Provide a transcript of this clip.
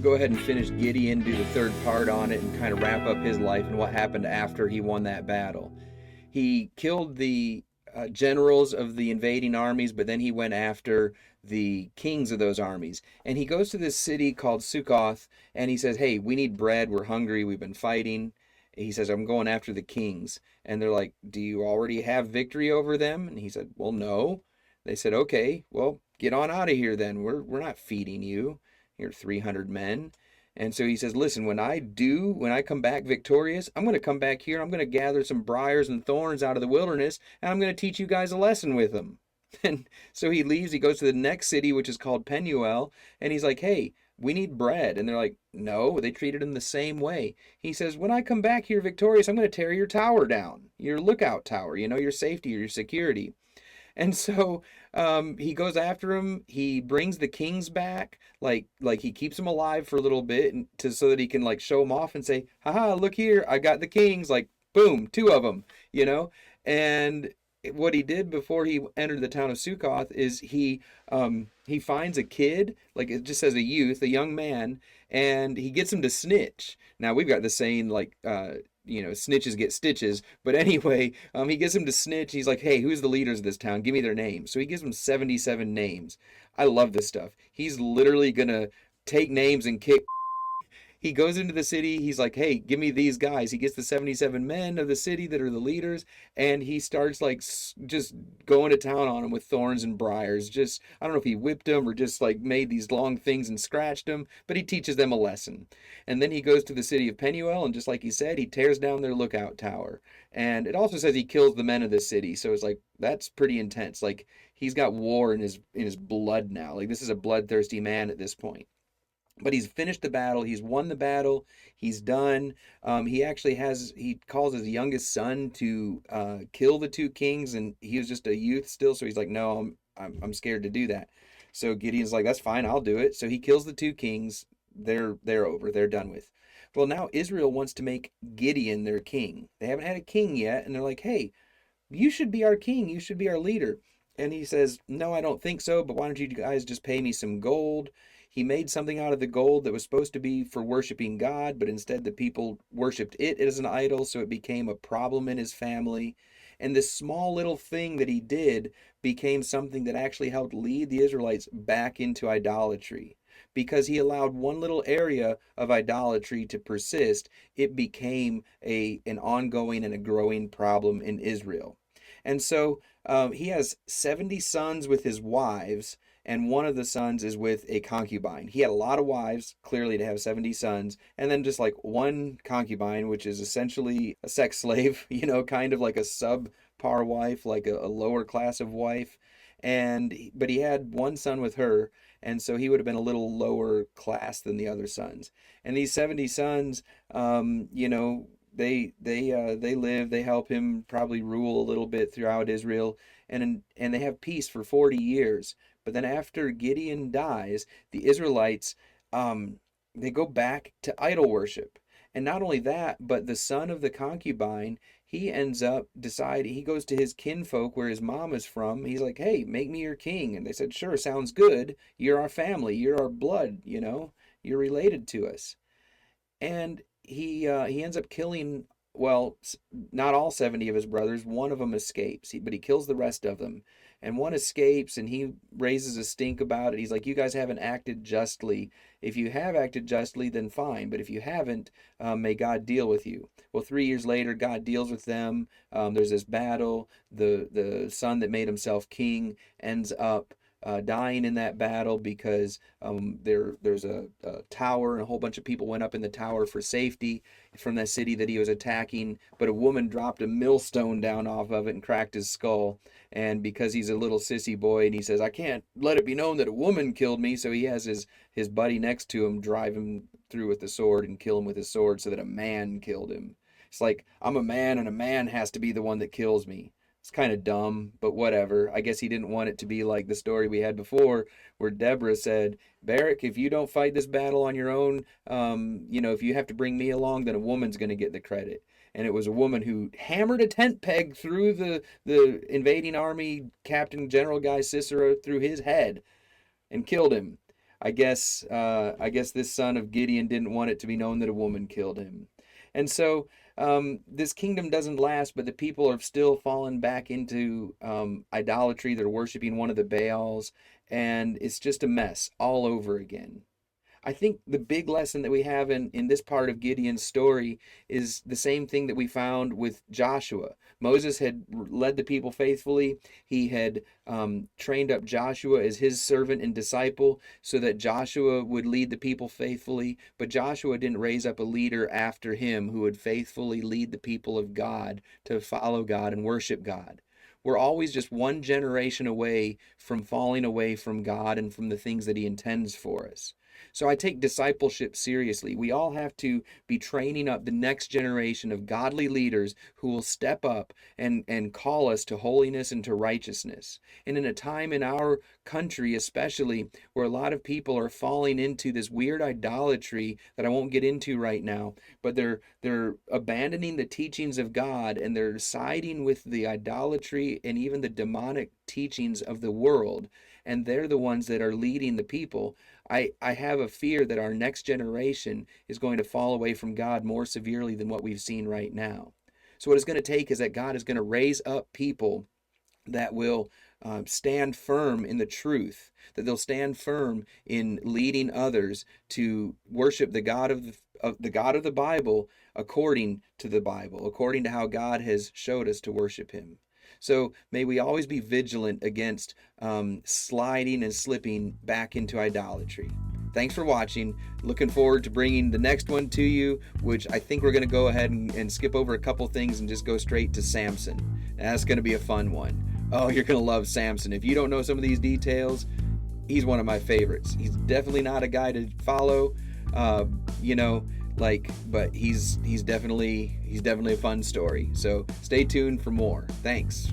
go ahead and finish Gideon, do the third part on it, and kind of wrap up his life and what happened after he won that battle. He killed the generals of the invading armies, but then he went after the kings of those armies. And he goes to this city called Sukkoth, and he says, "Hey, we need bread. We're hungry. We've been fighting." He says, "I'm going after the kings." And they're like, "Do you already have victory over them?" And he said, "Well, no." They said, "Okay, well, get on out of here then. We're not feeding you. You're 300 men." And so he says, "Listen, when I come back victorious, I'm going to come back here. I'm going to gather some briars and thorns out of the wilderness, and I'm going to teach you guys a lesson with them." And so he leaves. He goes to the next city, which is called Penuel, and he's like, "Hey, we need bread." And they're like, "No." They treated him the same way. He says, "When I come back here victorious, I'm going to tear your tower down, your lookout tower, your safety, your security." And so he goes after him. He brings the kings back, like he keeps them alive for a little bit, so that he can like show them off and say, "Haha, look here, I got the kings!" Like boom, two of them, you know. And what he did before he entered the town of Sukkoth is he finds a kid, like it just says a youth, a young man, and he gets him to snitch. Now we've got the saying like snitches get stitches. But anyway, he gets him to snitch. He's like, "Hey, who's the leaders of this town? Give me their names." So he gives him 77 names. I love this stuff. He's literally gonna take names and kick. He goes into the city. He's like, "Hey, give me these guys." He gets the 77 men of the city that are the leaders, and he starts like just going to town on them with thorns and briars. Just, I don't know if he whipped them or just like made these long things and scratched them, but he teaches them a lesson. And then he goes to the city of Penuel, and just like he said, he tears down their lookout tower. And it also says he kills the men of the city. So it's like that's pretty intense. Like he's got war in his blood now. Like this is a bloodthirsty man at this point. But he's finished the battle. He's won the battle. He's done. He calls his youngest son to kill the two kings, and he was just a youth still. So he's like, "No, I'm scared to do that." So Gideon's like, "That's fine. I'll do it." So he kills the two kings. They're over. They're done with. Well, now Israel wants to make Gideon their king. They haven't had a king yet, and they're like, "Hey, you should be our king. You should be our leader." And he says, "No, I don't think so, but why don't you guys just pay me some gold?" He made something out of the gold that was supposed to be for worshiping God, but instead the people worshiped it as an idol, so it became a problem in his family. And this small little thing that he did became something that actually helped lead the Israelites back into idolatry. Because he allowed one little area of idolatry to persist, it became an ongoing and a growing problem in Israel. And so he has 70 sons with his wives, and one of the sons is with a concubine. He had a lot of wives, clearly, to have 70 sons, and then just like one concubine, which is essentially a sex slave, kind of like a subpar wife, like a lower class of wife. But he had one son with her, and so he would have been a little lower class than the other sons. And these 70 sons, they live, they help him probably rule a little bit throughout Israel, and they have peace for 40 years. But then after Gideon dies, the Israelites they go back to idol worship. And not only that, but the son of the concubine, he ends up deciding, he goes to his kinfolk where his mom is from. He's like, "Hey, make me your king." And they said, "Sure, sounds good. You're our family. You're our blood, You're related to us." And he ends up killing, well, not all 70 of his brothers. One of them escapes, but he kills the rest of them. And one escapes, and he raises a stink about it. He's like, "You guys haven't acted justly. If you have acted justly, then fine. But if you haven't, may God deal with you." Well, 3 years later, God deals with them. There's this battle. The son that made himself king ends up dying in that battle because there's a tower, and a whole bunch of people went up in the tower for safety from that city that he was attacking. But a woman dropped a millstone down off of it and cracked his skull. And because he's a little sissy boy, and he says, "I can't let it be known that a woman killed me," so he has his buddy next to him drive him through with the sword and kill him with his sword so that a man killed him. It's like, I'm a man, and a man has to be the one that kills me. It's kind of dumb, but whatever. I guess he didn't want it to be like the story we had before, where Deborah said, "Barak, if you don't fight this battle on your own, if you have to bring me along, then a woman's going to get the credit." And it was a woman who hammered a tent peg through the invading army captain general guy Sisera through his head and killed him. I guess this son of Gideon didn't want it to be known that a woman killed him. And so this kingdom doesn't last, but the people have still fallen back into idolatry. They're worshiping one of the Baals, and it's just a mess all over again. I think the big lesson that we have in this part of Gideon's story is the same thing that we found with Joshua. Moses had led the people faithfully. He had trained up Joshua as his servant and disciple so that Joshua would lead the people faithfully. But Joshua didn't raise up a leader after him who would faithfully lead the people of God to follow God and worship God. We're always just one generation away from falling away from God and from the things that He intends for us. So I take discipleship seriously. We all have to be training up the next generation of godly leaders who will step up and call us to holiness and to righteousness. And in a time in our country, especially, where a lot of people are falling into this weird idolatry that I won't get into right now, but they're abandoning the teachings of God and they're siding with the idolatry and even the demonic teachings of the world, and they're the ones that are leading the people. I have a fear that our next generation is going to fall away from God more severely than what we've seen right now. So, what it's going to take is that God is going to raise up people that will stand firm in the truth, that they'll stand firm in leading others to worship the God of the Bible according to the Bible, according to how God has showed us to worship Him. So may we always be vigilant against sliding and slipping back into idolatry. Thanks for watching. Looking forward to bringing the next one to you, which I think we're going to go ahead and skip over a couple things and just go straight to Samson. That's going to be a fun one. Oh, you're going to love Samson. If you don't know some of these details, he's one of my favorites. He's definitely not a guy to follow, but he's definitely a fun story. So stay tuned for more. Thanks.